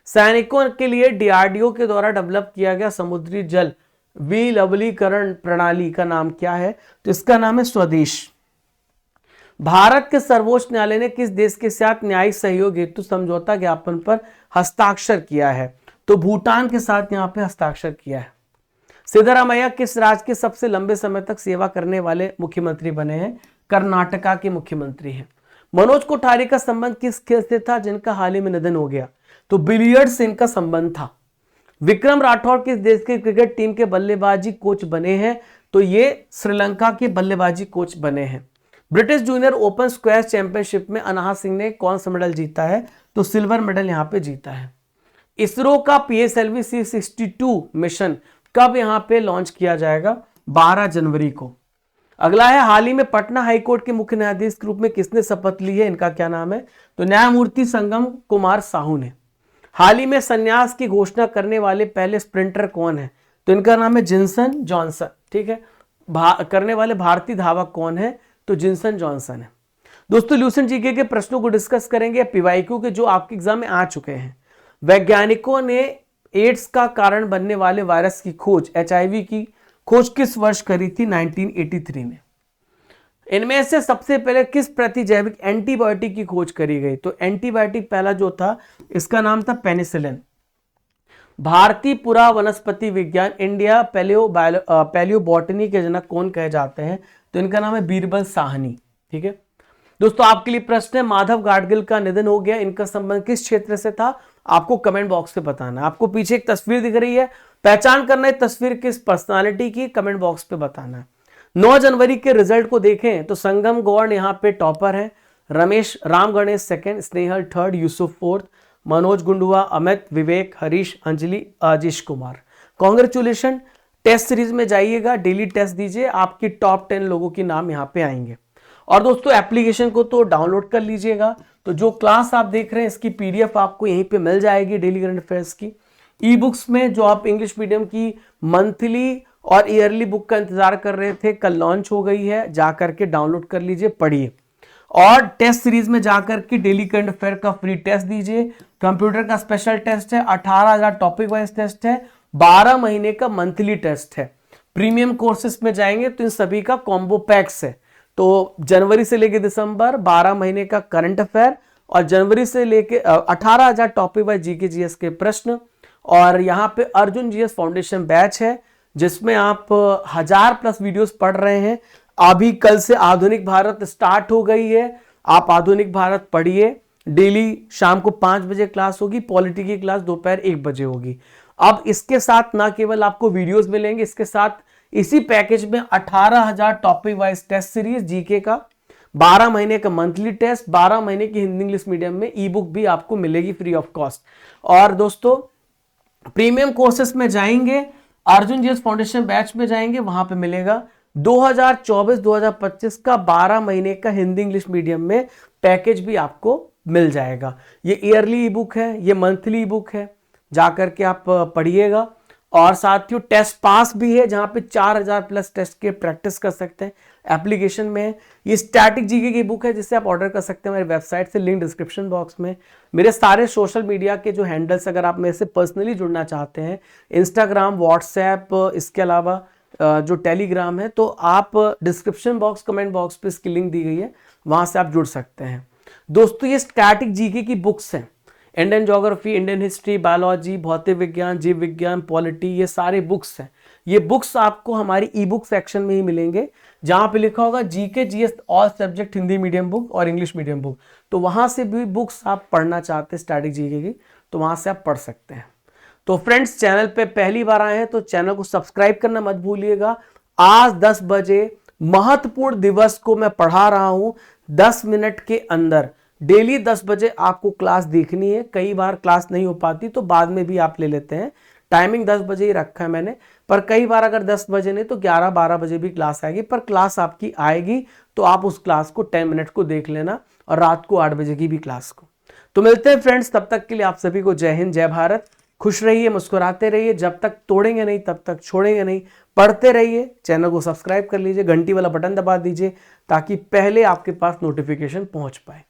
सैनिकों के लिए DRDO के द्वारा डेवलप किया गया समुद्री जल विलवलीकरण प्रणाली का नाम क्या है? तो इसका नाम है स्वदेश। भारत के सर्वोच्च न्यायालय ने किस देश के साथ न्यायिक सहयोग हेतु समझौता ज्ञापन पर हस्ताक्षर किया है? तो भूटान के साथ यहां पे हस्ताक्षर किया है। सिद्धरामैया किस राज्य के सबसे लंबे समय तक सेवा करने वाले मुख्यमंत्री बने हैं? कर्नाटका के मुख्यमंत्री हैं। मनोज कोठारी का संबंध किस खेल से था जिनका हाल ही में निधन हो गया? तो बिलियर्ड से इनका संबंध था। विक्रम राठौर किस देश के क्रिकेट टीम के बल्लेबाजी कोच बने हैं? तो ये श्रीलंका के बल्लेबाजी कोच बने हैं। British junior open squash championship में अनाहत सिंह ने कौन सा मेडल जीता है? तो सिल्वर मेडल यहां पे जीता है। इसरो का PSLV C62 मिशन कब यहां पे लॉन्च किया जाएगा? 12 जनवरी को। अगला है हाल ही में पटना हाईकोर्ट के मुख्य न्यायाधीश के रूप में किसने शपथ ली है? इनका क्या नाम है? तो न्यायमूर्ति संगम कुमार साहू ने। हाल ही में संन्यास की घोषणा करने वाले पहले स्प्रिंटर कौन है? तो इनका नाम है जिनसन जॉनसन, ठीक है। करने वाले भारतीय धावक कौन है? तो जिनसन जॉनसन है। दोस्तों ल्यूसेंट जीके के प्रश्नों को डिस्कस करेंगे, PYQ के जो आपके एग्जाम में आ चुके हैं। वैज्ञानिकों ने एड्स का कारण बनने वाले वायरस की खोज, HIV की खोज किस वर्ष करी थी? 1983 में। इनमें से सबसे पहले किस प्रतिजैविक एंटीबायोटिक की खोज करी गई? तो एंटीबायोटिक पहला जो था इसका नाम था पेनिसिलिन। भारतीय पुरा वनस्पति विज्ञान इंडिया पैलियोबॉटनी के जनक कौन कहे जाते हैं? तो इनका नाम है बीरबल साहनी, ठीक है। दोस्तों आपके लिए प्रश्न है, माधव गाडगिल का निधन हो गया, इनका संबंध किस क्षेत्र से था? आपको कमेंट बॉक्स पे बताना है। आपको पीछे एक तस्वीर दिख रही है, पहचान करना है तस्वीर किस पर्सनालिटी की, कमेंट बॉक्स पे बताना है। 9 जनवरी के रिजल्ट को देखें तो संगम गौड़ यहाँ पे टॉपर है, Ramesh Ram Ganesh second, Snehal third, Yusuf fourth, Manoj Gundua, Amit, Vivek, Harish, Anjali, Ajeesh Kumar. Congratulation. Test series में जाइएगा, डेली टेस्ट दीजिए, आपकी टॉप 10 लोगों के नाम यहाँ पे आएंगे। और दोस्तों एप्लीकेशन को तो डाउनलोड कर लीजिएगा। तो जो क्लास आप देख रहे हैं इसकी PDF आपको यहीं पे मिल जाएगी, डेली करंट अफेयर्स की। ई बुक्स में जो आप इंग्लिश मीडियम की मंथली और ईयरली बुक का इंतजार कर रहे थे, कल लॉन्च हो गई है, जा करके डाउनलोड कर लीजिए, पढ़िए। और टेस्ट सीरीज में जाकर के डेली करंट अफेयर का फ्री टेस्ट दीजिए। कंप्यूटर का स्पेशल टेस्ट है, 18,000 टॉपिक वाइज टेस्ट है, 12 महीने का मंथली टेस्ट है। प्रीमियम कोर्सेस में जाएंगे तो इन सभी का कॉम्बो पैक्स है। तो जनवरी से लेके दिसंबर 12 महीने का करंट अफेयर, और जनवरी से लेके 18,000 टॉपिक वाइज जीके जीएस के प्रश्न, और यहाँ पे अर्जुन जीएस फाउंडेशन बैच है जिसमें आप 1000+ वीडियोस पढ़ रहे हैं। अभी कल से आधुनिक भारत स्टार्ट हो गई है, आप आधुनिक भारत पढ़िए। डेली शाम को 5 बजे क्लास होगी, पॉलिटी की क्लास दोपहर 1 बजे होगी। अब इसके साथ ना केवल आपको वीडियोस मिलेंगे, इसके साथ इसी पैकेज में 18,000 topic wise test series GK का, 12 महीने का मंथली टेस्ट, 12 महीने की हिंदी इंग्लिश मीडियम में ई बुक भी आपको मिलेगी फ्री ऑफ कॉस्ट। और दोस्तों प्रीमियम कोर्सेस में जाएंगे, अर्जुन जीएस फाउंडेशन बैच में जाएंगे, वहां पे मिलेगा 2024-2025 का 12 महीने का हिंदी इंग्लिश मीडियम में पैकेज भी आपको मिल जाएगा। ये ईयरली ई बुक है, ये मंथली ई बुक है, जाकर के आप पढ़िएगा। और साथियों टेस्ट पास भी है जहां पे 4000+ टेस्ट के प्रैक्टिस कर सकते हैं, एप्लीकेशन में है। ये स्टैटिक जीके की बुक है जिसे आप ऑर्डर कर सकते हैं मेरे वेबसाइट से, लिंक डिस्क्रिप्शन बॉक्स में। मेरे सारे सोशल मीडिया के जो हैंडल्स, अगर आप मेरे से पर्सनली जुड़ना चाहते हैं, इंस्टाग्राम, व्हाट्सएप, इसके अलावा जो टेलीग्राम है, तो आप डिस्क्रिप्शन बॉक्स, कमेंट बॉक्स पे इसकी लिंक दी गई है, वहां से आप जुड़ सकते हैं। दोस्तों ये स्टैटिक जीके की बुक्स हैं, Indian geography, Indian history, biology, भौतिक विज्ञान, जीव विज्ञान, पॉलिटी, ये सारे बुक्स हैं। ये बुक्स आपको हमारी ई बुक सेक्शन में ही मिलेंगे, जहां पे लिखा होगा GK GS all subject Hindi medium book और इंग्लिश मीडियम बुक। तो वहां से भी बुक्स आप पढ़ना चाहते हैं स्टैटिक जीके की, तो वहां से आप पढ़ सकते हैं। तो फ्रेंड्स चैनल पे पहली बार आए हैं तो चैनल को सब्सक्राइब करना मत भूलिएगा। आज 10 बजे महत्वपूर्ण दिवस को मैं पढ़ा रहा हूं 10 मिनट के अंदर। डेली 10 बजे आपको क्लास देखनी है, कई बार क्लास नहीं हो पाती तो बाद में भी आप ले लेते हैं। टाइमिंग 10 बजे ही रखा है मैंने, पर कई बार अगर 10 बजे नहीं तो 11-12 बजे भी क्लास आएगी, पर क्लास आपकी आएगी तो आप उस क्लास को 10 मिनट को देख लेना, और रात को 8 बजे की भी क्लास को। तो मिलते हैं फ्रेंड्स, तब तक के लिए आप सभी को जय हिंद, जय भारत। खुश रहिए, मुस्कुराते रहिए, जब तक तोड़ेंगे नहीं तब तक छोड़ेंगे नहीं। पढ़ते रहिए, चैनल को सब्सक्राइब कर लीजिए, घंटी वाला बटन दबा दीजिए ताकि पहले आपके पास नोटिफिकेशन पहुंच पाए।